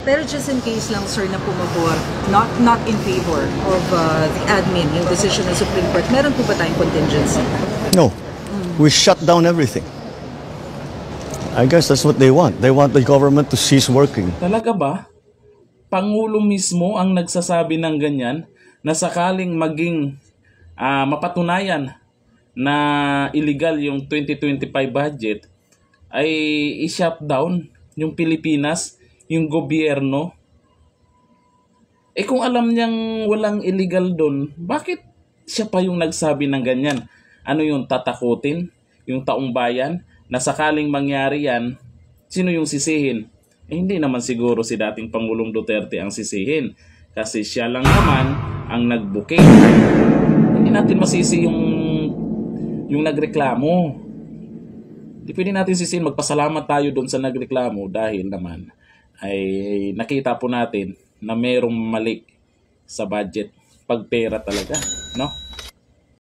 Pero just in case lang, sir, na pumabor, not in favor of the admin, yung decision ng Supreme Court, meron po ba tayong contingency? No. We shut down everything. I guess that's what they want. They want the government to cease working. Talaga ba? Pangulo mismo ang nagsasabi ng ganyan na sakaling maging mapatunayan na illegal yung 2025 budget ay i-shutdown yung Pilipinas, yung gobyerno. Eh kung alam niyang walang illegal doon, bakit siya pa yung nagsabi ng ganyan? Ano yung tatakutin? Yung taong bayan? Na sakaling mangyari yan, sino yung sisihin? Eh hindi naman siguro si dating Pangulong Duterte ang sisihin. Kasi siya lang naman ang nag-booking. Hindi natin masisi yung nagreklamo. Hindi pwede natin sisihin. Magpasalamat tayo doon sa nagreklamo dahil naman ay nakita po natin na merong mali sa budget. Pagpera talaga, no?